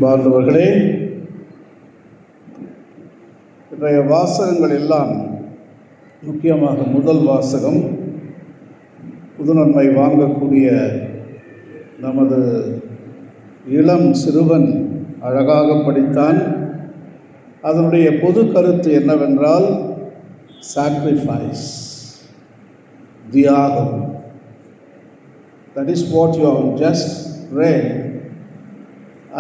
வாழ்ந்தவர்களே, இன்றைய வாசகங்கள் எல்லாம் முக்கியமாக முதல் வாசகம் புதுநன்மை வாங்கக்கூடிய நமது இளம் சிறுவன் அழகாக படித்தான். அதனுடைய பொது கருத்து என்னவென்றால் சாக்ரிஃபைஸ், தியாகம். That is what you have just read.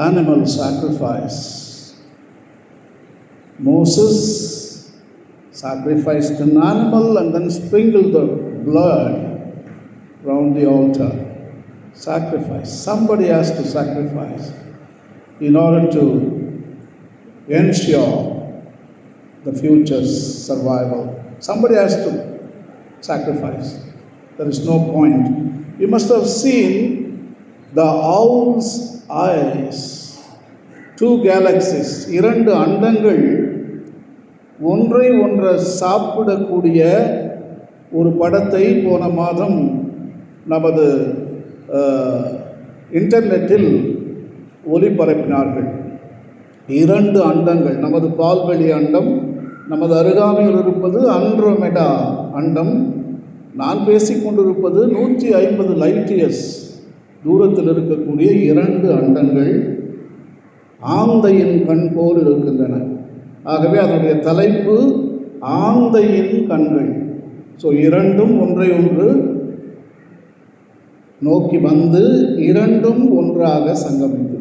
Animal sacrifice. Moses sacrificed an animal and then sprinkled the blood around the altar. Sacrifice. Somebody has to sacrifice in order to ensure the future's survival. Somebody has to sacrifice. There is no point. You must have seen the owl's eyes. Two galaxies, இரண்டு அண்டங்கள் ஒன்றை ஒன்றை சாப்பிடக்கூடிய ஒரு படத்தை போன மாதம் நமது இன்டர்நெட்டில் ஒளிபரப்பினார்கள். இரண்டு அண்டங்கள், நமது பால்வெளி அண்டம், நமது அருகாமையில் இருப்பது ஆண்ட்ரோமெடா அண்டம். நான் பேசிக்கொண்டிருப்பது 150 லைட் இயர்ஸ் தூரத்தில் இருக்கக்கூடிய இரண்டு அண்டங்கள் ஆந்தையின் கண் போல் இருக்கின்றன. ஆகவே அதனுடைய தலைப்பு ஆந்தையின் கண்கள். ஸோ இரண்டும் ஒன்றை ஒன்று நோக்கி வந்து இரண்டும் ஒன்றாக சங்கமித்து,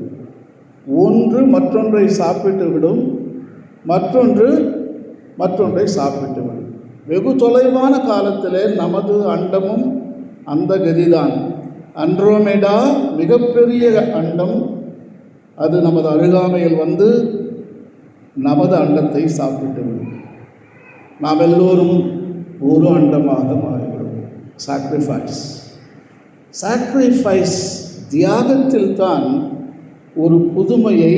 ஒன்று மற்றொன்றை சாப்பிட்டு விடும், மற்றொன்றை சாப்பிட்டு விடும். வெகு தொலைவான காலத்திலே நமது அண்டமும் அந்த கதிதான். ஆண்ட்ரோமெடா மிகப்பெரிய அண்டம், அது நமது அருகாமையில் வந்து நமது அண்டத்தை சாப்பிட்டுவிடும். நாம் எல்லோரும் ஒரு அண்டமாக மாறிவிடும். சாக்ரிஃபைஸ் தியாகத்தில் தான் ஒரு புதுமையை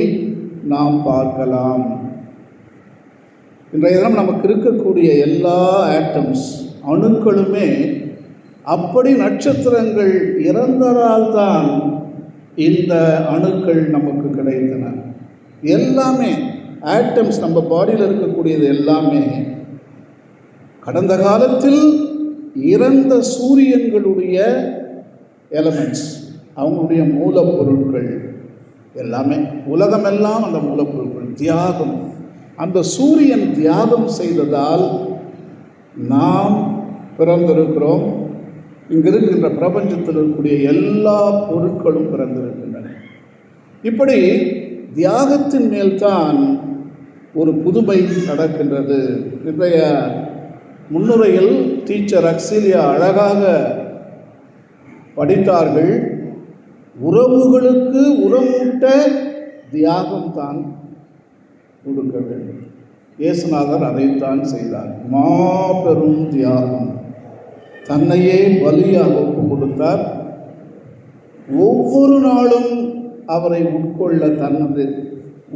நாம் பார்க்கலாம். இன்றைய தினம் நமக்கு இருக்கக்கூடிய எல்லா ஆட்டம்ஸ், அணுக்களுமே அப்படி நட்சத்திரங்கள் இறந்ததால் தான் இந்த அணுக்கள் நமக்கு கிடைத்தன. எல்லாமே ஆட்டம்ஸ், நம்ம பாடியில் இருக்கக்கூடியது எல்லாமே கடந்த காலத்தில் இறந்த சூரியன்களுடைய எலமெண்ட்ஸ், அவங்களுடைய மூலப்பொருட்கள் எல்லாமே. உலகமெல்லாம் அந்த மூலப்பொருட்கள். தியாகம், அந்த சூரியன் தியாகம் செய்ததால் நாம் பிறந்திருக்கிறோம். இங்கு இருக்கின்ற பிரபஞ்சத்தில் இருக்கக்கூடிய எல்லா பொருட்களும் பிறந்திருக்கின்றன. இப்படி தியாகத்தின் மேல்தான் ஒரு புதுமை நடக்கின்றது. இன்றைய முன்னுரையில் டீச்சர் அக்ஸிலியா அழகாக படித்தார்கள். உறவுகளுக்கு உரமூட்ட தியாகம்தான் கொடுக்க வேண்டும். இயேசுநாதர் அதைத்தான் செய்தார். மாபெரும் தியாகம், தன்னையே பலியாக ஒப்பு கொடுத்தார். ஒவ்வொரு நாளும் அவரை உட்கொள்ள தனது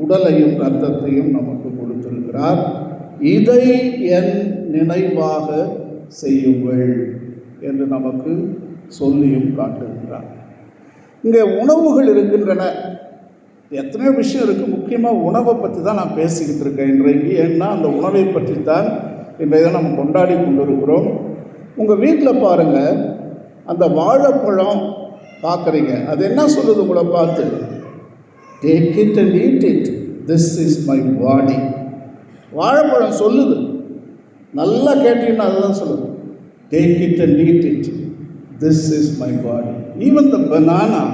உடலையும் இரத்தத்தையும் நமக்கு கொடுத்திருக்கிறார். இதை என் நினைவாக செய்யுங்கள் என்று நமக்கு சொல்லியும் காட்டுகிறார். இங்கே உணவுகள் இருக்கின்றன, எத்தனையோ விஷயம் இருக்குது. முக்கியமாக உணவை பற்றி தான் நான் பேசிக்கிட்டு இருக்கேன் இன்றைக்கு. ஏன்னா அந்த உணவை பற்றி தான் இன்றைய நம்ம கொண்டாடி கொண்டிருக்கிறோம். உங்கள் வீட்டில் பாருங்கள், அந்த வாழைப்பழம் பார்க்குறீங்க, அது என்ன சொல்லுது உங்களை பார்த்து? Take it and eat it, this is my பாடி. வாழைப்பழம் சொல்லுது, நல்லா கேட்டீங்கன்னா அதுதான் சொல்லுது. Take it and eat it, this is my body. Even the banana,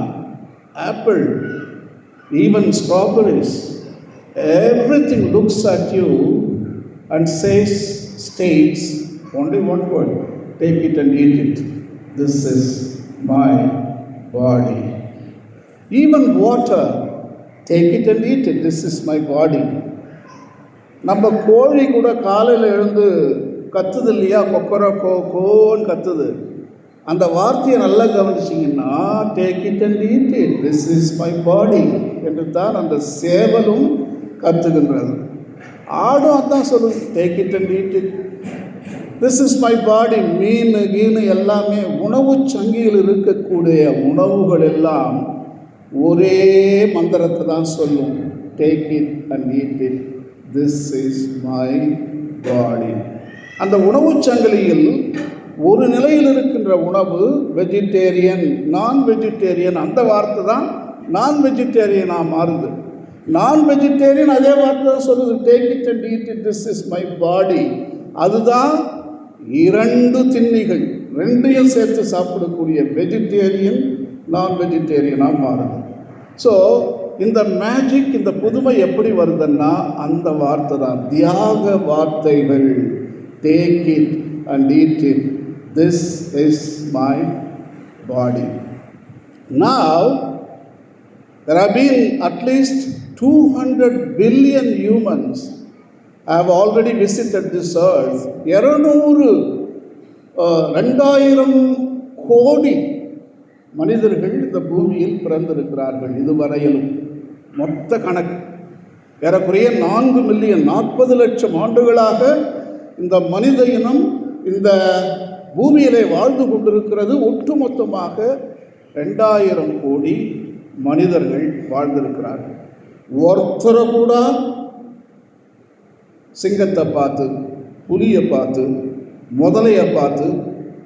apple, even strawberries, everything looks at you and states only one word: take it and eat it, this is my body. Even water, take it and eat it, this is my body. நம்ம கோழி கூட காலையில் எழுந்து கத்துது இல்லையா, கொக்கரோ கோன்னு கத்துது. அந்த வார்த்தையை நல்லா கவனிச்சிங்கன்னா, take it and eat it, this is my body என்று தான் அந்த சேவலும் கத்துகின்றது. ஆடும் அதான் சொல்லுது, take it and eat it, this is my body. மீன் கீனு எல்லாமே உணவு சங்கியில் இருக்கக்கூடிய உணவுகள் எல்லாம் ஒரே மந்திரத்தை தான் சொல்லும், take it and eat it, this is my பாடி. அந்த உணவு சங்கிலியில் ஒரு நிலையில் இருக்கின்ற உணவு வெஜிடேரியன், நான் வெஜிடேரியன், அந்த வார்த்தை தான் நான் வெஜிடேரியனாக மாறுது. நான் வெஜிடேரியன் அதே வார்த்தை தான் சொல்லுது, take it and eat it, this is my பாடி. அதுதான் இரண்டு திண்ணிகள், ரெண்டையும் சேர்த்து சாப்பிடக்கூடிய வெஜிடேரியன் நான் வெஜிடேரியனாக மாறுது. ஸோ இந்த மேஜிக், இந்த புதுமை எப்படி வருதுன்னா அந்த வார்த்தை தான், தியாக வார்த்தைகள். Take it and eat it, this is my body. Now there have been at least 200 billion humans have already visited this earth. 2000 கோடி மனிதர்கள் இந்த பூமியில் பிறந்திருக்கிறார்கள் இதுவரையிலும். மொத்த கணக்கு ஏறக்குறைய 4 மில்லியன், 40 லட்சம் ஆண்டுகளாக இந்த மனித இனம் இந்த பூமியிலே வாழ்ந்து கொண்டிருக்கிறது. ஒட்டுமொத்தமாக 2000 கோடி மனிதர்கள் வாழ்ந்திருக்கிறார்கள். ஒருத்தரை கூட சிங்கத்தை பார்த்து, புலியை பார்த்து, முதலையை பார்த்து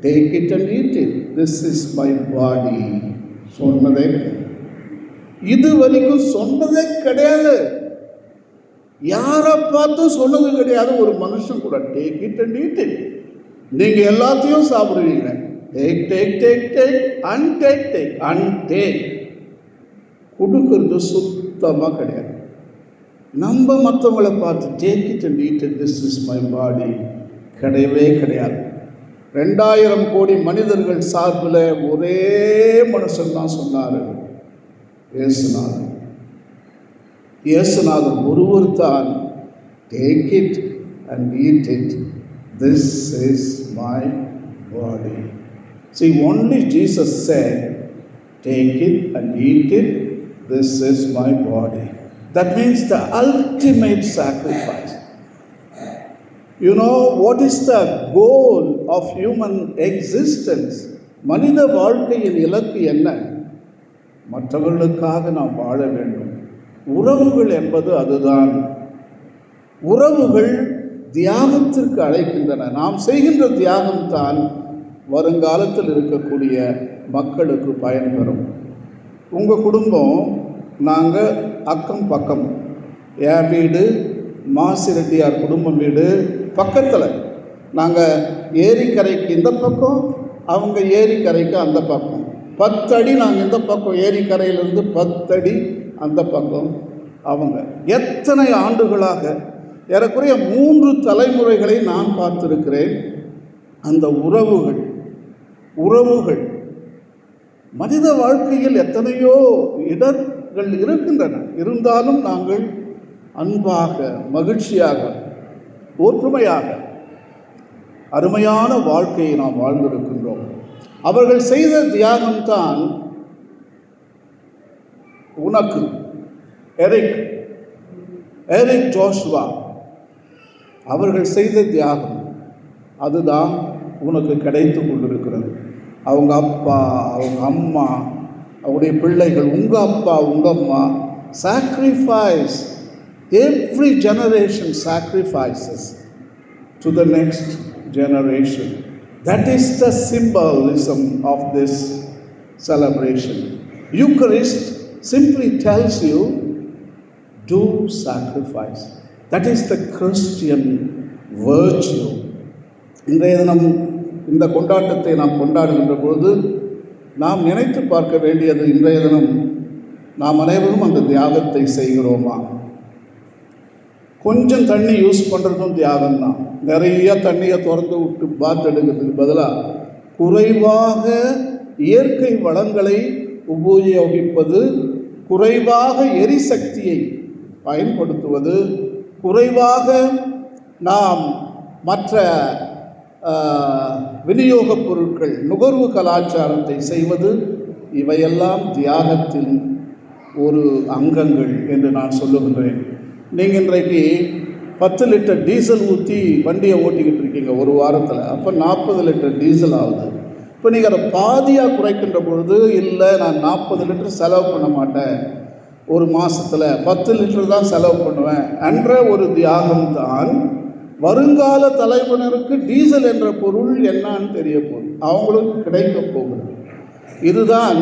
take it and eat it, this is my பாடி சொன்னதே, இது வரைக்கும் சொன்னதே கிடையாது. யாரை பார்த்தும் சொன்னது கிடையாது ஒரு மனுஷன் கூட. Take it and eat it, நீங்கள் எல்லாத்தையும் சாப்பிடுவீங்க. Take take take take and take take and take, கொடுக்கறது சுத்தமாக கிடையாது. நம்ம மற்றவங்களை பார்த்து take it and eat it, this is my பாடி கிடையவே கிடையாது. 2000 கோடி மனிதர்கள் சார்பில் ஒரே மனுஷன் தான் சொன்னார், இயேசுநாதர். இயேசுநாதர் ஒருவர் தான் take it and eat it, this is my body. See, only Jesus said, take it and eat it, this is my body. That means the ultimate sacrifice. You know, what is the goal of human existence? மனித வாழ்க்கையின் இலக்கு என்ன? மற்றவர்களுக்காக நாம் வாழ வேண்டும். உறவுகள் என்பது அதுதான். உறவுகள் தியாகத்திற்கு அழைக்கின்றன. நாம் செய்கின்ற தியாகம்தான் வருங்காலத்தில் இருக்கக்கூடிய மக்களுக்கு பயன்பெறும். உங்கள் குடும்பம், நாங்கள் அக்கம் பக்கம், என் வீடு மாசிரெட்டியார் குடும்பம் வீடு பக்கத்தில், நாங்கள் ஏரிக்கரைக்கு இந்த பக்கம், அவங்க ஏரிக்கரைக்கு அந்த பக்கம், 10 அடி நாங்கள் இந்த பக்கம், ஏரிக்கரையிலிருந்து 10 அடி அந்த பக்கம் அவங்க. எத்தனை ஆண்டுகளாக, ஏறக்குறைய 3 தலைமுறைகளை நான் பார்த்திருக்கிறேன். அந்த உறவுகள் மனித வாழ்க்கையில் எத்தனையோ இடர்கள் இருக்கின்றன. இருந்தாலும் நாங்கள் அன்பாக, மகிழ்ச்சியாக, ஒற்றுமையாக அருமையான வாழ்க்கையை நாம் வாழ்ந்திருக்கின்றோம். அவர்கள் செய்த தியாகம்தான் உனக்கு எரிக் ஜோஷுவா அவர்கள் செய்த தியாகம் அதுதான் உனக்கு கிடைத்து கொண்டிருக்கிறது. அவங்க அப்பா, அவங்க அம்மா, அவருடைய பிள்ளைகள், உங்கள் அப்பா, உங்கள் அம்மா, sacrifice. Every generation sacrifices to the next generation. That is the symbolism of this celebration. Eucharist simply tells you, do sacrifice. That is the Christian virtue. இன்றைய தினம் இந்த கொண்டாட்டத்தை நாம் கொண்டாடுகின்ற போது நாம் நினைத்து பார்க்க வேண்டியது, இன்றைய தினம் நாம் அனைவரும் அந்த தியாகத்தை செய்கிறோமா? கொஞ்சம் தண்ணி யூஸ் பண்ணுறதும் தியாகம்தான். நிறைய தண்ணியை திறந்து விட்டு பாத் எடுக்கிறதுக்கு பதிலாக குறைவாக இயற்கை வளங்களை உபயோகிப்பது, குறைவாக எரிசக்தியை பயன்படுத்துவது, குறைவாக நாம் மற்ற விநியோகப் பொருட்கள், நுகர்வு கலாச்சாரத்தை செய்வது, இவையெல்லாம் தியாகத்தின் ஒரு அங்கங்கள் என்று நான் சொல்லுகின்றேன். நீங்கள் இன்றைக்கு 10 லிட்டர் டீசல் ஊற்றி வண்டியை ஓட்டிக்கிட்டு இருக்கீங்க ஒரு வாரத்தில், அப்போ 40 லிட்டர் டீசல் ஆகுது. இப்போ நீங்கள் அதை பாதியாக குறைக்கின்ற பொழுது, இல்லை நான் 40 லிட்டர் செலவு பண்ண மாட்டேன், ஒரு மாதத்தில் 10 லிட்டர் தான் செலவு பண்ணுவேன் என்ற ஒரு தியாகம்தான் வருங்கால தலைமுறைக்கு டீசல் என்ற பொருள் என்னான்னு தெரிய போகுது, அவங்களுக்கு கிடைக்க போகுது. இதுதான்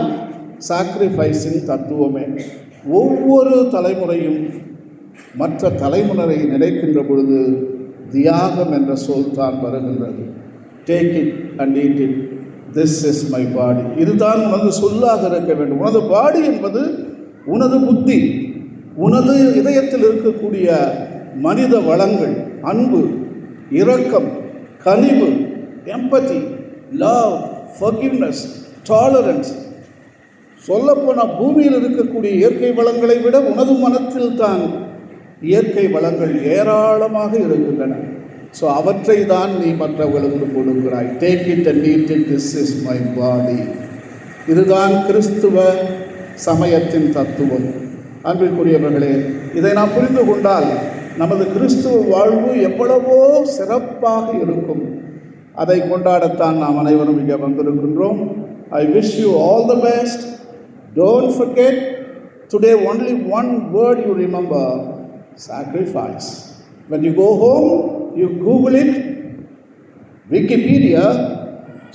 சாக்ரிஃபைஸின் தத்துவமே. ஒவ்வொரு தலைமுறையும் மற்ற தலைமுறையை நினைக்கின்ற பொழுது தியாகம் என்ற சொல் தான் வருகின்றது. Take it and eat it, this is my body. இதுதான் உனது சொல்லாக இருக்க வேண்டும். உனது பாடி என்பது உனது புத்தி, உனது இதயத்தில் இருக்கக்கூடிய மனித வளங்கள், அன்பு, இரக்கம், கனிவு, எம்பதி, லவ், ஃபர்கிவ்னஸ், டாலரன்ஸ். சொல்லப்போனால் பூமியில் இருக்கக்கூடிய இயற்கை வளங்களை விட உனது மனத்தில் தான் இயற்கை வளங்கள் ஏராளமாக இருக்கின்றன. ஸோ அவற்றை தான் நீ மற்றவர்களுக்கு கொடுக்கிறாய். Take it and eat it, this is my body. இதுதான் கிறிஸ்துவ சமயத்தின் தத்துவம். அன்பிற்குரியவர்களே, இதை நாம் புரிந்து கொண்டால் நமது கிறிஸ்துவ வாழ்வு எவ்வளவோ சிறப்பாக இருக்கும். அதை கொண்டாடத்தான் நாம் அனைவரும் இங்கே வந்திருக்கின்றோம். I wish you all the best. Don't forget, today only one word you remember: sacrifice. When you go home, you Google it, Wikipedia,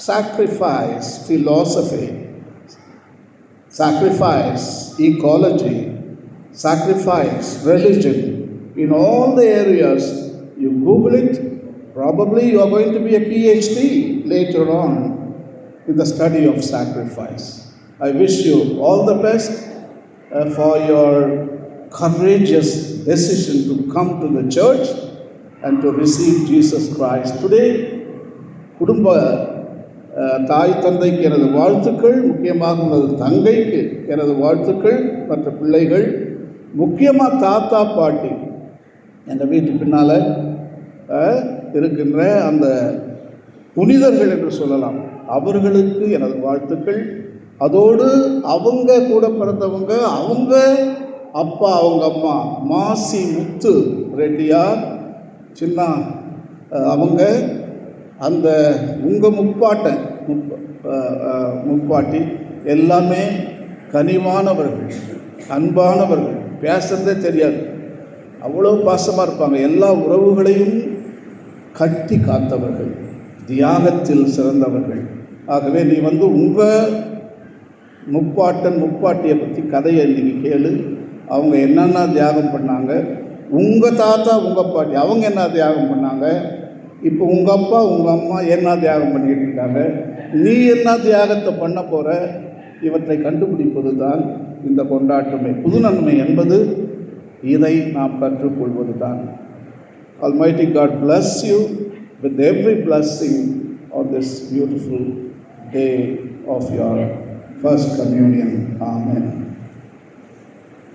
sacrifice philosophy, sacrifice ecology, sacrifice religion. In all the areas, you Google it, probably you are going to be a PhD later on in the study of sacrifice. I wish you all the best for your courageous decision to come to the church and to receive Jesus Christ. Today, குடும்ப தாய் தந்தைக்கு எனது வாழ்த்துக்கள், முக்கியமாக எனது தங்கைக்கு எனது வாழ்த்துக்கள், மற்ற பிள்ளைகள், முக்கியமாக தாத்தா பாட்டி, எங்கள் வீட்டு பின்னால் இருக்கின்ற அந்த புனிதர்கள் என்று சொல்லலாம், அவர்களுக்கு எனது வாழ்த்துக்கள். அதோடு அவங்க கூட பிறந்தவங்க, அவங்க அப்பா, அவங்க அம்மா மாசி முத்து ரெட்டியார் சின்ன, அவங்க அந்த உங்கள் முப்பாட்டி எல்லாமே கனிவானவர்கள், அன்பானவர்கள், பேசுறதே தெரியாது, அவ்வளோ பாசமாக இருப்பாங்க. எல்லா உறவுகளையும் கட்டி காத்தவர்கள், தியாகத்தில் சிறந்தவர்கள். ஆகவே நீ உங்கள் முப்பாட்டியை பற்றி கதையை நீங்கள் கேளு. அவங்க என்னென்ன தியாகம் பண்ணாங்க, உங்கள் தாத்தா உங்கள் பாட்டி அவங்க என்ன தியாகம் பண்ணாங்க, இப்போ உங்கள் அப்பா உங்கள் அம்மா என்ன தியாகம் பண்ணிக்கிட்டு இருக்காங்க, நீ என்ன தியாகத்தை பண்ண போகிற, இவற்றை கண்டுபிடிப்பது தான் இந்த கொண்டாட்டமே. புது நன்மை என்பது இதை நாம் கற்றுக்கொள்வது தான். Almighty God bless you with every blessing on this beautiful day of your first communion. Amen.